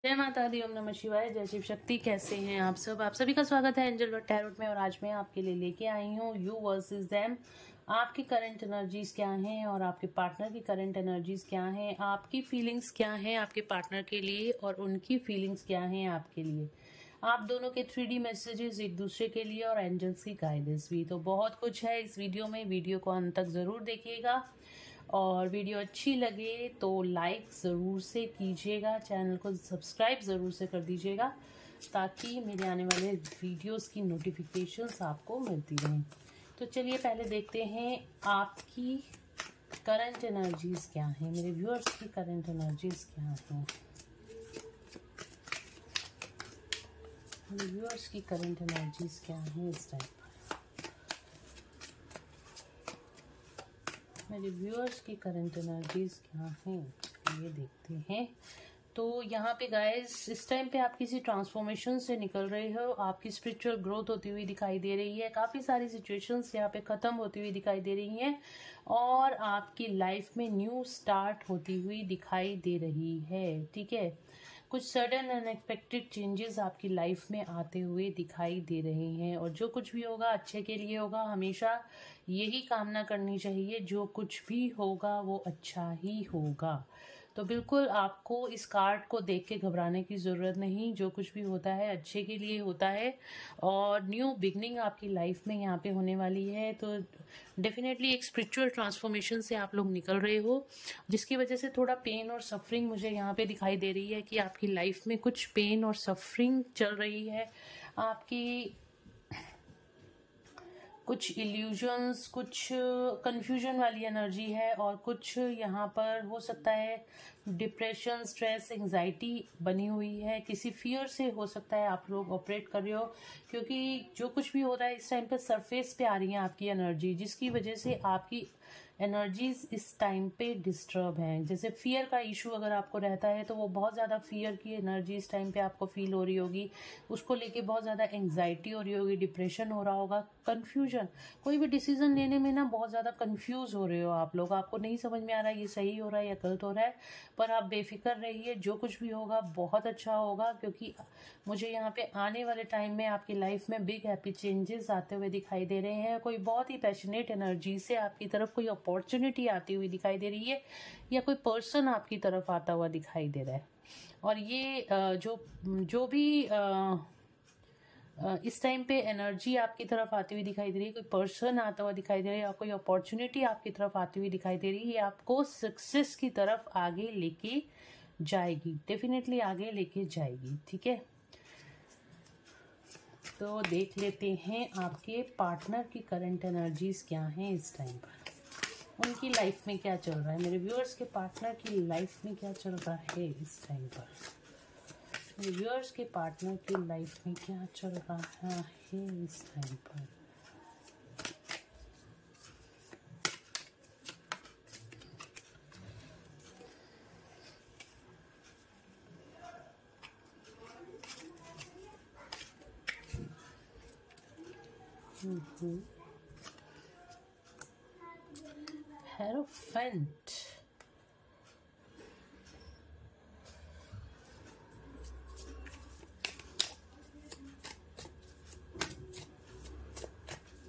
जय माता दी, ओम नमः शिवाय, जय शिव शक्ति। कैसे हैं आप सब? आप सभी का स्वागत है एंजल वर्ड टैरोट में। और आज मैं आपके लिए लेके आई हूँ यू वर्सेस देम। आपकी करंट एनर्जीज क्या हैं और आपके पार्टनर की करंट एनर्जीज क्या हैं, आपकी फीलिंग्स क्या हैं आपके पार्टनर के लिए और उनकी फीलिंग्स क्या हैं आपके लिए। आप दोनों के 3D मैसेजेस एक दूसरे के लिए और एंजल्स की गाइडेंस भी। तो बहुत कुछ है इस वीडियो में, वीडियो को अंत तक ज़रूर देखिएगा। और वीडियो अच्छी लगे तो लाइक ज़रूर से कीजिएगा, चैनल को सब्सक्राइब ज़रूर से कर दीजिएगा ताकि मेरे आने वाले वीडियोस की नोटिफिकेशंस आपको मिलती रहें। तो चलिए पहले देखते हैं आपकी करंट एनर्जीज क्या हैं, मेरे व्यूअर्स की करंट एनर्जीज क्या हैं। मेरे व्यूअर्स की करंट एनर्जीज क्या हैं इस टाइम पर। मेरे व्यूअर्स की करंट एनर्जीज क्या हैं ये देखते हैं। तो यहाँ पे गाइस, इस टाइम पे आप किसी ट्रांसफॉर्मेशन से निकल रहे हो, आपकी स्पिरिचुअल ग्रोथ होती हुई दिखाई दे रही है। काफ़ी सारी सिचुएशंस यहाँ पे ख़त्म होती हुई दिखाई दे रही हैं और आपकी लाइफ में न्यू स्टार्ट होती हुई दिखाई दे रही है। ठीक है, कुछ सडन अनएक्सपेक्टेड चेंजेस आपकी लाइफ में आते हुए दिखाई दे रहे हैं और जो कुछ भी होगा अच्छे के लिए होगा। हमेशा यही कामना करनी चाहिए, जो कुछ भी होगा वो अच्छा ही होगा। तो बिल्कुल आपको इस कार्ड को देख के घबराने की ज़रूरत नहीं। जो कुछ भी होता है अच्छे के लिए होता है और न्यू बिगनिंग आपकी लाइफ में यहाँ पे होने वाली है। तो डेफिनेटली एक स्पिरिचुअल ट्रांसफॉर्मेशन से आप लोग निकल रहे हो, जिसकी वजह से थोड़ा पेन और सफरिंग मुझे यहाँ पे दिखाई दे रही है कि आपकी लाइफ में कुछ पेन और सफरिंग चल रही है। आपकी कुछ इल्यूजन्स, कुछ कंफ्यूजन वाली एनर्जी है और कुछ यहाँ पर हो सकता है डिप्रेशन, स्ट्रेस, एंजाइटी बनी हुई है। किसी फियर से हो सकता है आप लोग ऑपरेट कर रहे हो, क्योंकि जो कुछ भी हो रहा है इस टाइम पे सरफेस पे आ रही है आपकी एनर्जी, जिसकी वजह से आपकी एनर्जीज इस टाइम पे डिस्टर्ब हैं। जैसे फियर का इशू अगर आपको रहता है तो वो बहुत ज़्यादा फियर की एनर्जी इस टाइम पे आपको फील हो रही होगी, उसको लेके बहुत ज़्यादा एंग्जाइटी हो रही होगी, डिप्रेशन हो रहा होगा, कन्फ्यूजन, कोई भी डिसीजन लेने में ना बहुत ज़्यादा कंफ्यूज हो रहे हो आप लोग, आपको नहीं समझ में आ रहा है ये सही हो रहा है या गलत हो रहा है। पर आप बेफिक्र रहिए, जो कुछ भी होगा बहुत अच्छा होगा, क्योंकि मुझे यहाँ पे आने वाले टाइम में आपकी लाइफ में बिग हैप्पी चेंजेस आते हुए दिखाई दे रहे हैं। कोई बहुत ही पैशनेट एनर्जी से आपकी तरफ कोई अपॉर्चुनिटी आती हुई दिखाई दे रही है या कोई पर्सन आपकी तरफ आता हुआ दिखाई दे रहा है। और ये जो भी इस टाइम पे एनर्जी आपकी तरफ आती हुई दिखाई दे रही है, कोई पर्सन आता हुआ दिखाई दे रहा है या कोई अपॉर्चुनिटी आपकी तरफ आती हुई दिखाई दे रही है, ये आपको सक्सेस की तरफ आगे लेके जाएगी, डेफिनेटली आगे लेके जाएगी। ठीक है, तो देख लेते हैं आपके पार्टनर की करंट एनर्जीज क्या हैं इस टाइम पर, उनकी लाइफ में क्या चल रहा है। मेरे व्यूअर्स के पार्टनर की लाइफ में क्या चल रहा है इस टाइम पर। मेरे व्यूअर्स के पार्टनर की लाइफ में क्या चल रहा है इस टाइम पर। हेरोफेंट,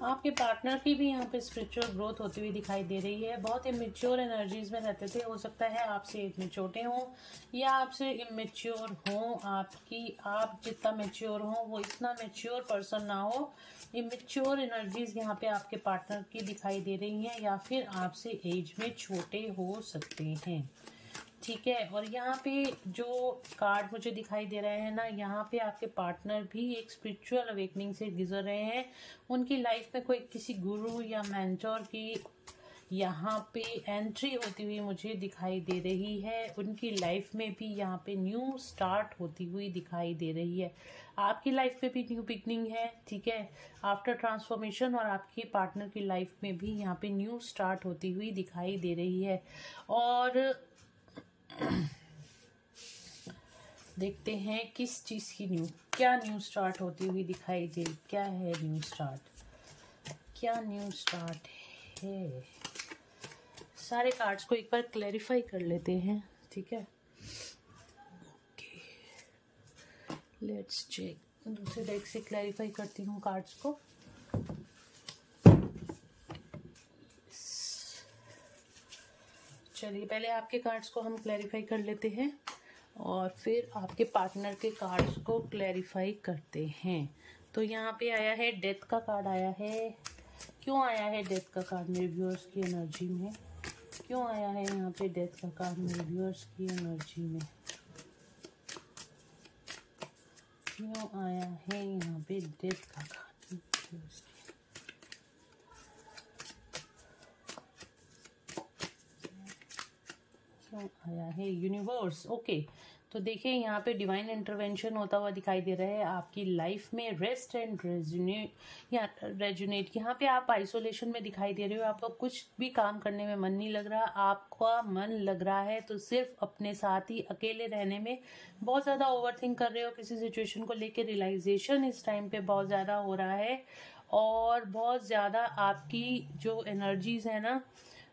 आपके पार्टनर की भी यहाँ पे स्पिरिचुअल ग्रोथ होती हुई दिखाई दे रही है। बहुत इमेच्योर एनर्जीज में रहते थे, हो सकता है आपसे एज में छोटे हों या आपसे इमेच्योर हों। आप जितना मेच्योर हो वो इतना मेच्योर पर्सन ना हो। इमेच्योर एनर्जीज यहाँ पे आपके पार्टनर की दिखाई दे रही हैं या फिर आपसे एज में छोटे हो सकते हैं। ठीक है, और यहाँ पे जो कार्ड मुझे दिखाई दे रहे हैं ना, यहाँ पे आपके पार्टनर भी एक स्पिरिचुअल अवेकनिंग से गुजर रहे हैं। उनकी लाइफ में कोई किसी गुरु या मेंटोर की यहाँ पे एंट्री होती हुई मुझे दिखाई दे रही है। उनकी लाइफ में भी यहाँ पे न्यू स्टार्ट होती हुई दिखाई दे रही है। आपकी लाइफ में भी न्यू बिगनिंग है। ठीक है, आफ्टर ट्रांसफॉर्मेशन, और आपके पार्टनर की लाइफ में भी यहाँ पे न्यू स्टार्ट होती हुई दिखाई दे रही है। और देखते हैं किस चीज़ की क्या न्यू स्टार्ट होती हुई दिखाई दे। क्या है न्यू स्टार्ट, क्या न्यू स्टार्ट है। सारे कार्ड्स को एक बार क्लैरिफाई कर लेते हैं। ठीक है, ओके, लेट्स चेक, दूसरे डेक से क्लैरिफाई करती हूँ कार्ड्स को। चलिए पहले आपके कार्ड्स को हम क्लैरिफाई कर लेते हैं और फिर आपके पार्टनर के कार्ड्स को क्लैरिफाई करते हैं। तो यहाँ पे आया है डेथ का कार्ड आया है। क्यों आया है डेथ का कार्ड मेरे व्यूअर्स की एनर्जी में? क्यों आया है यहाँ पे डेथ का कार्ड मेरे व्यूअर्स की एनर्जी में? क्यों आया है यहाँ पे डेथ का कार्ड? क्यों आया है यूनिवर्स? ओके, तो देखिए यहाँ पे डिवाइन इंटरवेंशन होता हुआ दिखाई दे रहा है आपकी लाइफ में। रेस्ट एंड रेजुनेट, यहाँ पे आप आइसोलेशन में दिखाई दे रहे हो। आपको कुछ भी काम करने में मन नहीं लग रहा, आपका मन लग रहा है तो सिर्फ अपने साथ ही अकेले रहने में। बहुत ज़्यादा ओवरथिंक कर रहे हो किसी सिचुएशन को लेकर। रियलाइजेशन इस टाइम पे बहुत ज़्यादा हो रहा है और बहुत ज़्यादा आपकी जो एनर्जीज है ना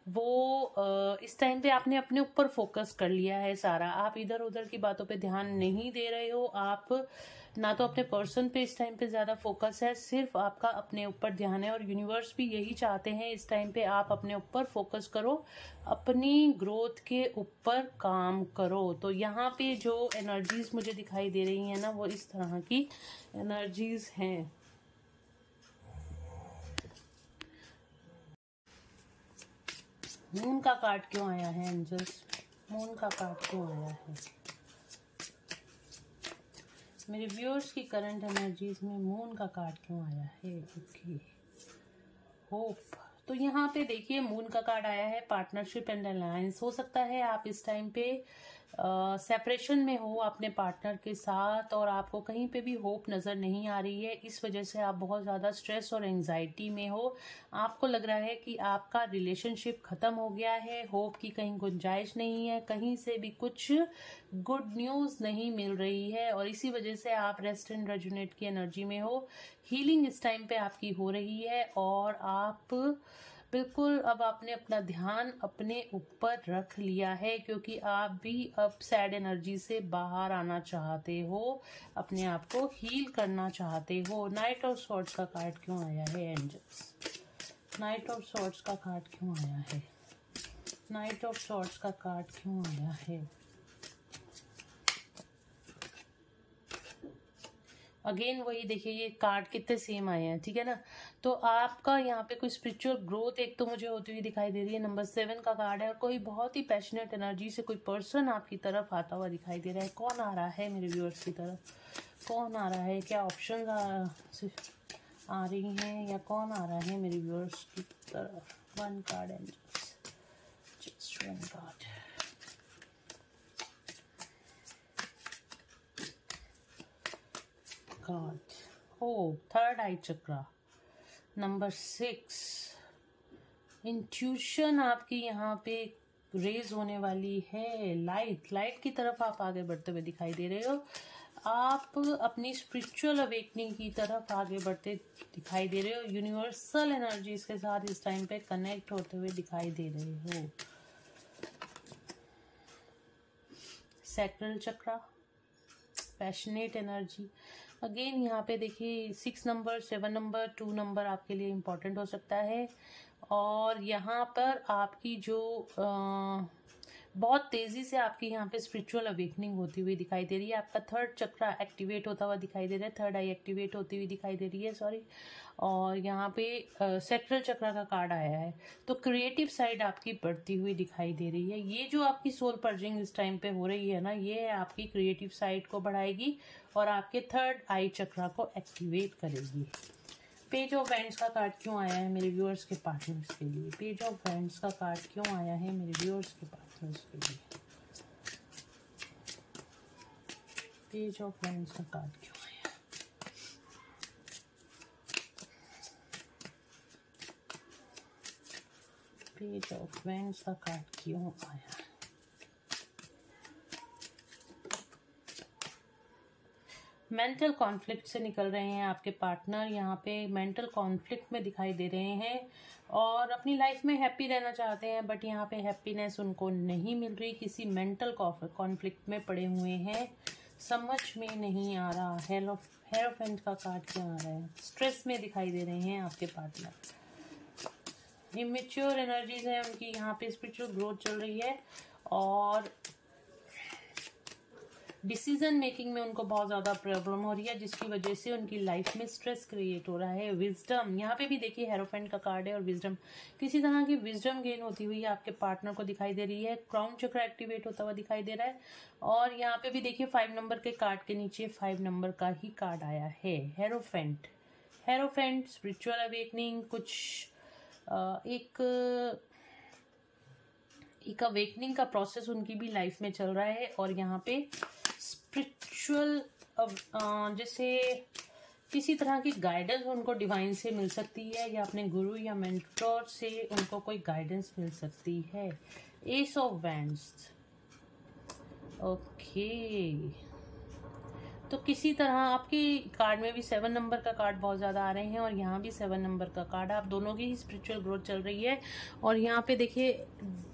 वो इस टाइम पे आपने अपने ऊपर फोकस कर लिया है सारा। आप इधर उधर की बातों पे ध्यान नहीं दे रहे हो। आप ना तो अपने पर्सन पे इस टाइम पे ज़्यादा फोकस है, सिर्फ आपका अपने ऊपर ध्यान है। और यूनिवर्स भी यही चाहते हैं इस टाइम पे आप अपने ऊपर फोकस करो, अपनी ग्रोथ के ऊपर काम करो। तो यहाँ पे जो एनर्जीज मुझे दिखाई दे रही हैं ना वो इस तरह की एनर्जीज हैं। मून का कार्ड क्यों आया है एंजल्स? मून का कार्ड क्यों आया है मेरे व्यूअर्स की करंट एनर्जीज में? मून का कार्ड क्यों आया है? Okay, hope. तो यहाँ पे देखिए मून का कार्ड आया है पार्टनरशिप एंड अलायंस। हो सकता है आप इस टाइम पे सेपरेशन में हो अपने पार्टनर के साथ और आपको कहीं पे भी होप नज़र नहीं आ रही है। इस वजह से आप बहुत ज़्यादा स्ट्रेस और एंजाइटी में हो। आपको लग रहा है कि आपका रिलेशनशिप ख़त्म हो गया है, होप की कहीं गुंजाइश नहीं है, कहीं से भी कुछ गुड न्यूज़ नहीं मिल रही है और इसी वजह से आप रेस्ट एंड रेजुनेट की एनर्जी में हो। हीलिंग इस टाइम पे आपकी हो रही है और आप बिल्कुल अब आपने अपना ध्यान अपने ऊपर रख लिया है क्योंकि आप भी अब सैड एनर्जी से बाहर आना चाहते हो, अपने आप को हील करना चाहते हो। नाइट ऑफ सॉर्ड्स का कार्ड क्यों आया है एंजल्स? नाइट ऑफ सॉर्ड्स का कार्ड क्यों आया है? नाइट ऑफ सॉर्ड्स का कार्ड क्यों आया है? अगेन वही देखिए, ये कार्ड कितने सेम आए हैं, ठीक है ना। तो आपका यहाँ पे कोई स्पिरिचुअल ग्रोथ एक तो मुझे होती हुई दिखाई दे रही है। नंबर 7 का कार्ड है और कोई बहुत ही पैशनेट एनर्जी से कोई पर्सन आपकी तरफ आता हुआ दिखाई दे रहा है। कौन आ रहा है मेरे व्यूअर्स की तरफ? कौन आ रहा है? क्या ऑप्शन आ रही हैं या कौन आ रहा है मेरे व्यूअर्स की तरफ? 1 card angels, just 1 card. Card हो third eye chakra, number 6। Intuition आपकी यहाँ पे रेज होने वाली है। लाइट की तरफ आप आगे बढ़ते हुए दिखाई दे रहे हो। आप अपनी स्पिरिचुअल अवेकनिंग की तरफ आगे बढ़ते दिखाई दे रहे हो। यूनिवर्सल एनर्जीज के साथ इस टाइम पे कनेक्ट होते हुए दिखाई दे रहे हो। सैक्रल चक्रा, पैशनेट एनर्जी। अगेन यहाँ पे देखिए 6 नंबर, 7 नंबर, 2 नंबर आपके लिए इम्पोर्टेंट हो सकता है। और यहाँ पर आपकी जो बहुत तेज़ी से आपकी यहाँ पे स्पिरिचुअल अवेकनिंग होती हुई दिखाई दे रही है। आपका थर्ड चक्रा एक्टिवेट होता हुआ दिखाई दे रहा है, थर्ड आई एक्टिवेट होती हुई दिखाई दे रही है, सॉरी। और यहाँ पे सैक्रल चक्रा का कार्ड आया है। तो क्रिएटिव साइड आपकी बढ़ती हुई दिखाई दे रही है। ये जो आपकी सोल पर्जिंग इस टाइम पे हो रही है ना, ये आपकी क्रिएटिव साइड को बढ़ाएगी और आपके थर्ड आई चक्रा को एक्टिवेट करेगी। पेज ऑफ वैंड्स का कार्ड क्यों आया है मेरे व्यूअर्स के पार्टनर्स के लिए? पेज ऑफ वैंड्स का कार्ड क्यों आया है मेरे व्यूअर्स के पार्टनर्स के लिए? पेज ऑफ वैंड्स का कार्ड क्यों आया? पेज ऑफ वैंड्स का कार्ड क्यों आया? मेंटल कॉन्फ्लिक्ट से निकल रहे हैं आपके पार्टनर। यहाँ पे मेंटल कॉन्फ्लिक्ट में दिखाई दे रहे हैं और अपनी लाइफ में हैप्पी रहना चाहते हैं, बट यहाँ पे हैप्पीनेस उनको नहीं मिल रही, किसी मेंटल कॉन्फ्लिक्ट में पड़े हुए हैं। समझ में नहीं आ रहा। हेरोफेंट का कार्ड क्या आ रहा है? स्ट्रेस में दिखाई दे रहे हैं आपके पार्टनर। इमेच्योर एनर्जीज है उनकी, यहाँ पे स्पिरिचुअल ग्रोथ चल रही है और डिसीजन मेकिंग में उनको बहुत ज़्यादा प्रॉब्लम हो रही है, जिसकी वजह से उनकी लाइफ में स्ट्रेस क्रिएट हो रहा है। विजडम, यहाँ पे भी देखिए हेरोफेंट का कार्ड है और विजडम, किसी तरह की विजडम गेन होती हुई आपके पार्टनर को दिखाई दे रही है। क्राउन चक्र एक्टिवेट होता हुआ दिखाई दे रहा है और यहाँ पे भी देखिए 5 नंबर के कार्ड के नीचे 5 नंबर का ही कार्ड आया है। हेरोफेंट स्पिरिचुअल अवेकनिंग, कुछ एक अवेकनिंग का प्रोसेस उनकी भी लाइफ में चल रहा है और यहाँ पे स्पिरिचुअल जैसे किसी तरह की गाइडेंस उनको डिवाइन से मिल सकती है या अपने गुरु या मेंटोर से उनको कोई गाइडेंस मिल सकती है। एस ऑफ वैंड्स, ओके, तो किसी तरह आपकी कार्ड में भी 7 नंबर का कार्ड बहुत ज़्यादा आ रहे हैं और यहाँ भी 7 नंबर का कार्ड, आप दोनों की ही स्पिरिचुअल ग्रोथ चल रही है। और यहाँ पे देखिए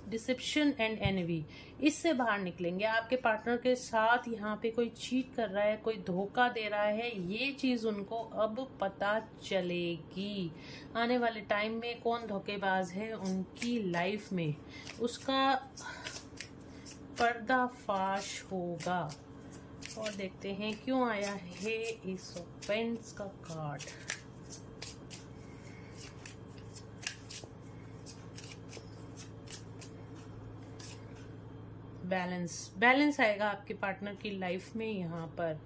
डिसेप्शन एंड एनवी, इससे बाहर निकलेंगे। आपके पार्टनर के साथ यहाँ पे कोई चीट कर रहा है, कोई धोखा दे रहा है, ये चीज़ उनको अब पता चलेगी। आने वाले टाइम में कौन धोखेबाज है उनकी लाइफ में, उसका पर्दाफाश होगा। और देखते हैं क्यों आया है एस ऑफ पेंट्स का कार्ड। बैलेंस आएगा आपके पार्टनर की लाइफ में। यहाँ पर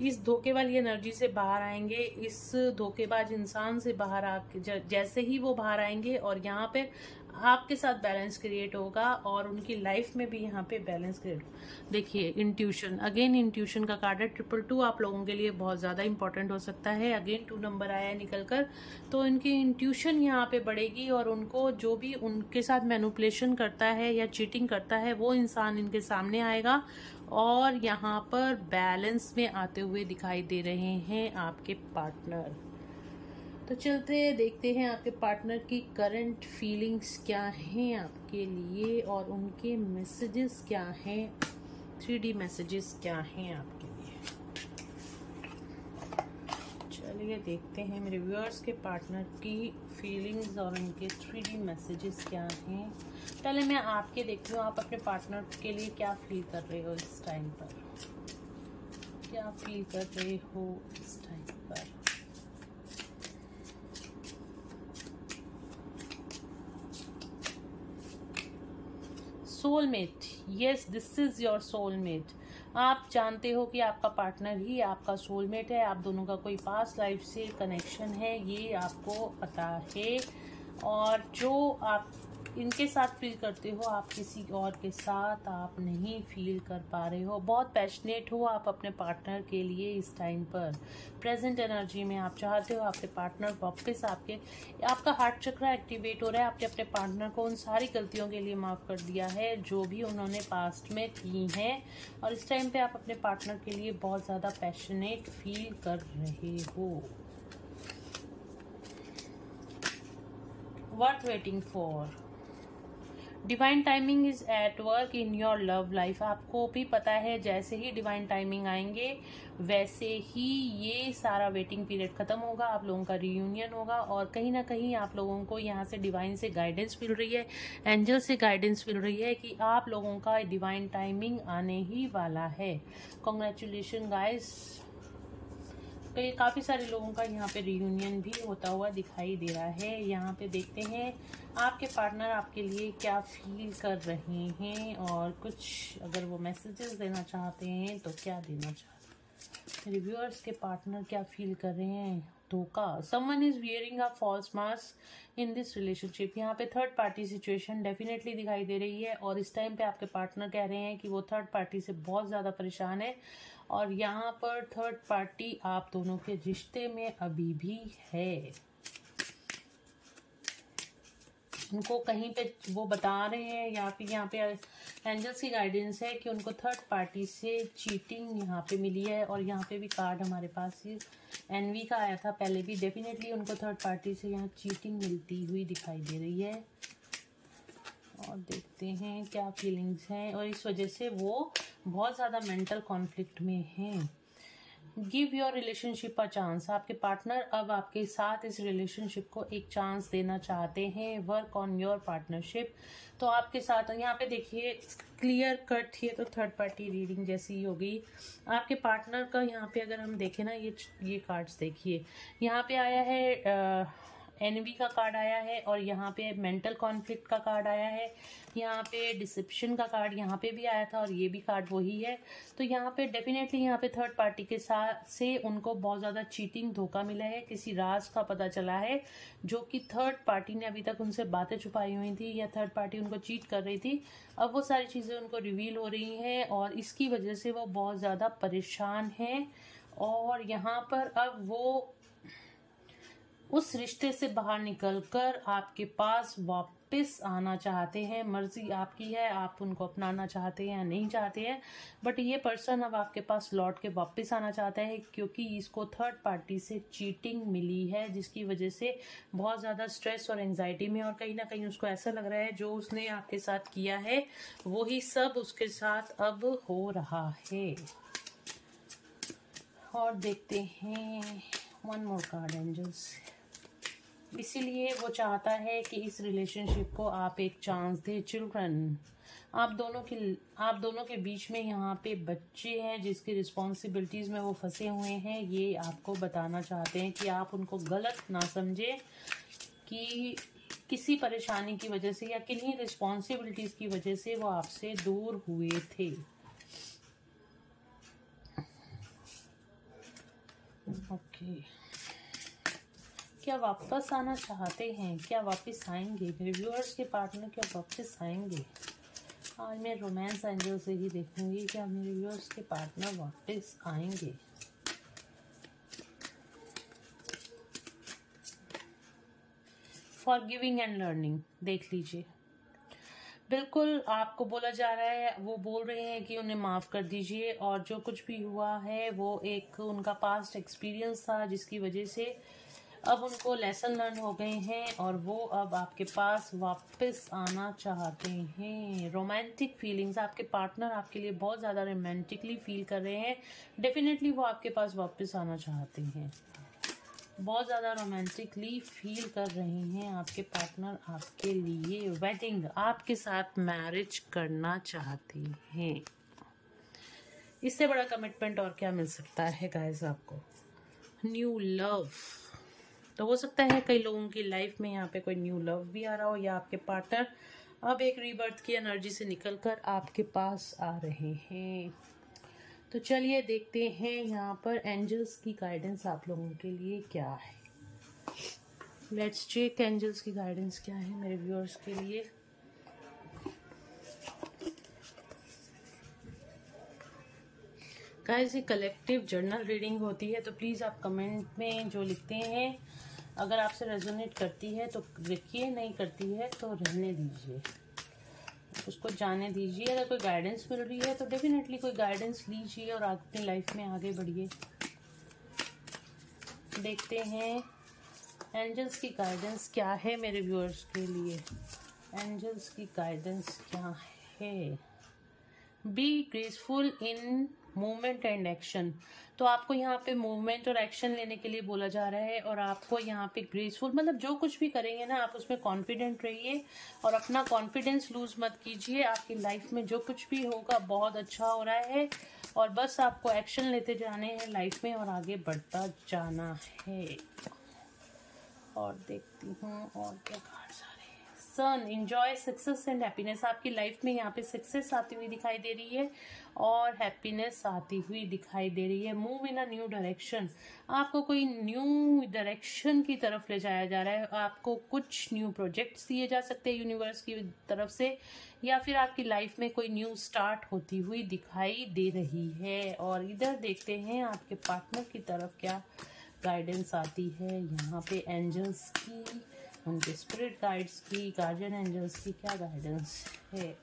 इस धोखे वाली एनर्जी से बाहर आएंगे, इस धोखेबाज इंसान से बाहर आके जैसे ही वो बाहर आएंगे और यहाँ पे आपके साथ बैलेंस क्रिएट होगा और उनकी लाइफ में भी यहाँ पे बैलेंस क्रिएट। देखिए इंट्यूशन, अगेन इंट्यूशन का कार्ड है। 222 आप लोगों के लिए बहुत ज़्यादा इंपॉर्टेंट हो सकता है। अगेन 2 नंबर आया है निकल कर, तो इनकी इंट्यूशन यहाँ पे बढ़ेगी और उनको जो भी उनके साथ मैनिपुलेशन करता है या चीटिंग करता है वो इंसान इनके सामने आएगा और यहाँ पर बैलेंस में आते हुए दिखाई दे रहे हैं आपके पार्टनर। तो चलते हैं देखते हैं आपके पार्टनर की करंट फीलिंग्स क्या हैं आपके लिए और उनके मैसेजेस क्या हैं, 3D मैसेजेस क्या हैं आपके लिए। चलिए देखते हैं मेरे व्यूअर्स के पार्टनर की फीलिंग्स और उनके 3D मैसेजेस क्या हैं। पहले मैं आपके देखती हूँ, आप अपने पार्टनर के लिए क्या फील कर रहे हो इस टाइम पर, क्या फील कर रहे हो इस टाइम पर। Soulmate, yes this is your soulmate. आप जानते हो कि आपका पार्टनर ही आपका सोलमेट है, आप दोनों का कोई पास्ट लाइफ से कनेक्शन है, ये आपको पता है। और जो आप इनके साथ फील करते हो आप किसी और के साथ आप नहीं फील कर पा रहे हो। बहुत पैशनेट हो आप अपने पार्टनर के लिए इस टाइम पर। प्रेजेंट एनर्जी में आप चाहते हो आपके पार्टनर वापस आपका हार्ट चक्र एक्टिवेट हो रहा है। आपने अपने पार्टनर को उन सारी गलतियों के लिए माफ़ कर दिया है जो भी उन्होंने पास्ट में की हैं और इस टाइम पे आप अपने पार्टनर के लिए बहुत ज़्यादा पैशनेट फील कर रहे हो। What waiting for? Divine timing is at work in your love life. आपको भी पता है जैसे ही डिवाइन टाइमिंग आएंगे वैसे ही ये सारा वेटिंग पीरियड खत्म होगा, आप लोगों का रियूनियन होगा और कहीं ना कहीं आप लोगों को यहाँ से डिवाइन से गाइडेंस मिल रही है, एंजल से गाइडेंस मिल रही है कि आप लोगों का डिवाइन टाइमिंग आने ही वाला है। Congratulation guys. काफ़ी सारे लोगों का यहाँ पे रियूनियन भी होता हुआ दिखाई दे रहा है। यहाँ पे देखते हैं आपके पार्टनर आपके लिए क्या फील कर रहे हैं और कुछ अगर वो मैसेजेस देना चाहते हैं तो क्या देना चाहते हैं। रिव्यूअर्स के पार्टनर क्या फील कर रहे हैं। धोखा, someone is wearing a false mask in this relationship. यहाँ पे थर्ड पार्टी सिचुएशन डेफिनेटली दिखाई दे रही है और इस टाइम पे आपके पार्टनर कह रहे हैं कि वो थर्ड पार्टी से बहुत ज़्यादा परेशान है और यहाँ पर थर्ड पार्टी आप दोनों के रिश्ते में अभी भी है। उनको कहीं पे वो बता रहे हैं या फिर यहाँ पे एंजल्स की गाइडेंस है कि उनको थर्ड पार्टी से चीटिंग यहाँ पे मिली है और यहाँ पे भी कार्ड हमारे पास एनवी का आया था पहले भी। डेफिनेटली उनको थर्ड पार्टी से यहाँ चीटिंग मिलती हुई दिखाई दे रही है और देखते हैं क्या फीलिंग्स हैं और इस वजह से वो बहुत ज़्यादा मेंटल कॉन्फ्लिक्ट में हैं। Give your relationship a chance. आपके पार्टनर अब आपके साथ इस रिलेशनशिप को एक चांस देना चाहते हैं। Work on your partnership. तो आपके साथ यहाँ पे देखिए क्लियर कट, ये तो थर्ड पार्टी रीडिंग जैसी ही होगी। आपके पार्टनर का यहाँ पे अगर हम देखें ना, ये कार्ड्स देखिए, यहाँ पे आया है एनवी का कार्ड आया है, और यहाँ पे मेंटल कॉन्फ्लिक्ट का कार्ड आया है, यहाँ पे डिसेप्शन का कार्ड यहाँ पे भी आया था, और ये भी कार्ड वही है। तो यहाँ पे डेफिनेटली यहाँ पे थर्ड पार्टी के साथ से उनको बहुत ज़्यादा चीटिंग, धोखा मिला है, किसी राज का पता चला है जो कि थर्ड पार्टी ने अभी तक उनसे बातें छुपाई हुई थी, या थर्ड पार्टी उनको चीट कर रही थी। अब वो सारी चीज़ें उनको रिवील हो रही हैं, और इसकी वजह से वो बहुत ज़्यादा परेशान हैं। और यहाँ पर अब वो उस रिश्ते से बाहर निकलकर आपके पास वापस आना चाहते हैं। मर्जी आपकी है, आप उनको अपनाना चाहते हैं या नहीं चाहते हैं, बट ये पर्सन अब आपके पास लौट के वापस आना चाहता है, क्योंकि इसको थर्ड पार्टी से चीटिंग मिली है, जिसकी वजह से बहुत ज़्यादा स्ट्रेस और एंजाइटी में, और कहीं ना कहीं उसको ऐसा लग रहा है जो उसने आपके साथ किया है वही सब उसके साथ अब हो रहा है। और देखते हैं वन मोर कार्ड एंजल्स। इसीलिए वो चाहता है कि इस रिलेशनशिप को आप एक चांस दें। चिल्ड्रन, आप दोनों के बीच में यहाँ पे बच्चे हैं जिसकी रिस्पॉन्सिबिलिटीज़ में वो फंसे हुए हैं। ये आपको बताना चाहते हैं कि आप उनको गलत ना समझें, कि किसी परेशानी की वजह से या किन्हीं रिस्पॉन्सिबिलिटीज़ की वजह से वो आपसे दूर हुए थे। ओके, क्या वापस आना चाहते हैं? क्या वापस आएंगे? मेरे व्यूअर्स के पार्टनर क्या वापस आएंगे? आज मैं रोमांस एंजल से ही देखूंगी, क्या मेरे व्यूअर्स के पार्टनर वापस आएंगे? फॉरगिविंग एंड लर्निंग देख लीजिए। बिल्कुल आपको बोला जा रहा है, वो बोल रहे हैं कि उन्हें माफ़ कर दीजिए, और जो कुछ भी हुआ है वो एक उनका पास्ट एक्सपीरियंस था, जिसकी वजह से अब उनको लेसन लर्न हो गए हैं, और वो अब आपके पास वापस आना चाहते हैं। रोमांटिक फीलिंग्स, आपके पार्टनर आपके लिए बहुत ज़्यादा रोमांटिकली फील कर रहे हैं। डेफिनेटली वो आपके पास वापस आना चाहते हैं, बहुत ज़्यादा रोमांटिकली फील कर रहे हैं आपके पार्टनर आपके लिए। वेडिंग, आपके साथ मैरिज करना चाहते हैं। इससे बड़ा कमिटमेंट और क्या मिल सकता है गाइस आपको? न्यू लव, तो हो सकता है कई लोगों की लाइफ में यहाँ पे कोई न्यू लव भी आ रहा हो, या आपके पार्टनर अब एक रीबर्थ की एनर्जी से निकलकर आपके पास आ रहे हैं। तो चलिए देखते हैं यहाँ पर एंजल्स की गाइडेंस आप लोगों के लिए क्या है। लेट्स चेक एंजल्स की गाइडेंस क्या है मेरे व्यूअर्स के लिए। गाइस, ये कलेक्टिव जर्नल रीडिंग होती है, तो प्लीज़ आप कमेंट में जो लिखते हैं, अगर आपसे रेजोनेट करती है तो लिखिए, नहीं करती है तो रहने दीजिए, उसको जाने दीजिए। अगर कोई गाइडेंस मिल रही है तो डेफिनेटली कोई गाइडेंस लीजिए और अपनी लाइफ में आगे बढ़िए। देखते हैं एंजल्स की गाइडेंस क्या है मेरे व्यूअर्स के लिए। एंजल्स की गाइडेंस क्या है? Be graceful in movement and action. तो आपको यहाँ पे मूवमेंट और एक्शन लेने के लिए बोला जा रहा है, और आपको यहाँ पे ग्रेसफुल मतलब जो कुछ भी करेंगे ना आप उसमें कॉन्फिडेंट रहिए, और अपना कॉन्फिडेंस लूज मत कीजिए। आपकी लाइफ में जो कुछ भी होगा बहुत अच्छा हो रहा है, और बस आपको एक्शन लेते जाने हैं लाइफ में और आगे बढ़ता जाना है। और देखती हूँ और क्या कार्ड्स आ रहे हैं। सन, एंजॉय सक्सेस एंड हैप्पीनेस। आपकी लाइफ में यहाँ पे सक्सेस आती हुई दिखाई दे रही है और हैप्पीनेस आती हुई दिखाई दे रही है। Move in a new direction, आपको कोई न्यू डायरेक्शन की तरफ ले जाया जा रहा है। आपको कुछ न्यू प्रोजेक्ट्स दिए जा सकते हैं यूनिवर्स की तरफ से, या फिर आपकी लाइफ में कोई न्यू स्टार्ट होती हुई दिखाई दे रही है। और इधर देखते हैं आपके पार्टनर की तरफ क्या गाइडेंस आती है। यहाँ पे एंजल्स की, उनके स्पिरिट गाइड्स की, गार्जियन एंजल्स की क्या गाइडेंस है।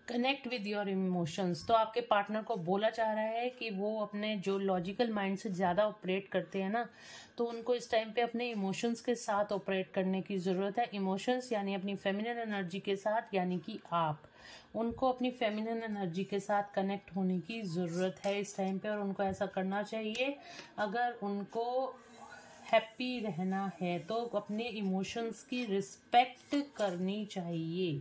कनेक्ट विद योर इमोशंस, तो आपके पार्टनर को बोला जा रहा है कि वो अपने जो लॉजिकल माइंड से ज़्यादा ऑपरेट करते हैं ना, तो उनको इस टाइम पे अपने इमोशंस के साथ ऑपरेट करने की ज़रूरत है। इमोशंस यानी अपनी फेमिनिन एनर्जी के साथ, यानी कि आप उनको अपनी फेमिनिन एनर्जी के साथ कनेक्ट होने की ज़रूरत है इस टाइम पे, और उनको ऐसा करना चाहिए। अगर उनको हैप्पी रहना है तो अपने इमोशंस की रिस्पेक्ट करनी चाहिए।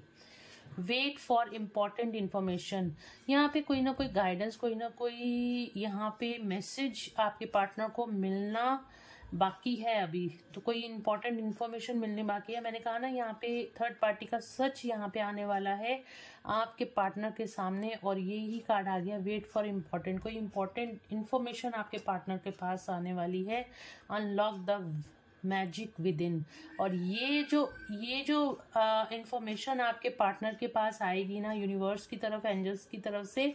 वेट फॉर इम्पॉर्टेंट इन्फॉर्मेशन, यहाँ पे कोई ना कोई गाइडेंस, कोई ना कोई यहाँ पे मैसेज आपके पार्टनर को मिलना बाकी है अभी, तो कोई इम्पोर्टेंट इन्फॉर्मेशन मिलने बाकी है। मैंने कहा ना, यहाँ पे थर्ड पार्टी का सच यहाँ पे आने वाला है आपके पार्टनर के सामने, और ये ही कार्ड आ गया, वेट फॉर इम्पोर्टेंट। कोई इम्पोर्टेंट इन्फॉर्मेशन आपके पार्टनर के पास आने वाली है। Unlock the magic with in, और ये जो इंफॉर्मेशन आपके पार्टनर के पास आएगी ना, यूनिवर्स की तरफ, एंजल्स की तरफ से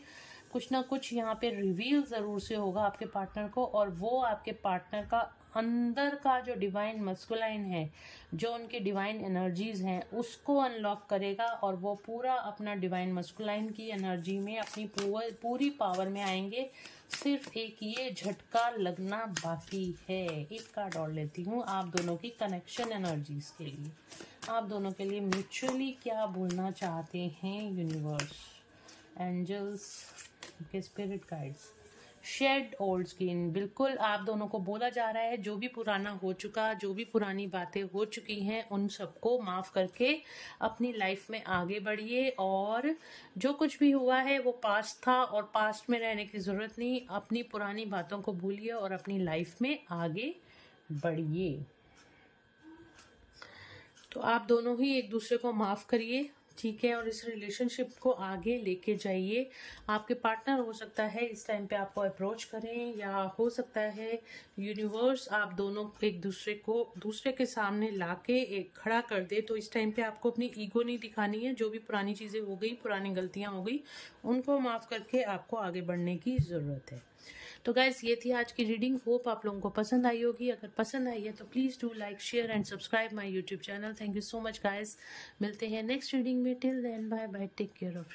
कुछ ना कुछ यहाँ पे रिवील ज़रूर से होगा आपके पार्टनर को, और वो आपके पार्टनर का अंदर का जो डिवाइन मस्कुलाइन है, जो उनके डिवाइन एनर्जीज हैं, उसको अनलॉक करेगा, और वो पूरा अपना डिवाइन मस्कुलाइन की एनर्जी में अपनी पूरी पावर में आएंगे। सिर्फ एक ये झटका लगना बाकी है। एक कार्ड और लेती हूँ आप दोनों की कनेक्शन एनर्जीज के लिए। आप दोनों के लिए म्यूचुअली क्या बोलना चाहते हैं यूनिवर्स, एंजल्स के spirit guides. Shed old skin, बिल्कुल आप दोनों को बोला जा रहा है, जो भी पुराना हो चुका, जो भी पुरानी बातें हो चुकी हैं, उन सबको माफ करके अपनी लाइफ में आगे बढ़िए, और जो कुछ भी हुआ है वो पास्ट था, और पास्ट में रहने की ज़रूरत नहीं। अपनी पुरानी बातों को भूलिए और अपनी लाइफ में आगे बढ़िए। तो आप दोनों ही एक दूसरे को माफ़ करिए, ठीक है, और इस रिलेशनशिप को आगे लेके जाइए। आपके पार्टनर हो सकता है इस टाइम पे आपको अप्रोच करें, या हो सकता है यूनिवर्स आप दोनों एक दूसरे को दूसरे के सामने लाके एक खड़ा कर दे। तो इस टाइम पे आपको अपनी ईगो नहीं दिखानी है। जो भी पुरानी चीज़ें हो गई, पुरानी गलतियां हो गई, उनको माफ़ करके आपको आगे बढ़ने की ज़रूरत है। तो गाइस, ये थी आज की रीडिंग। होप आप लोगों को पसंद आई होगी। अगर पसंद आई है तो please do like, share and subscribe my YouTube channel. Thank you so much guys. मिलते हैं नेक्स्ट रीडिंग में। Till then bye bye, take care of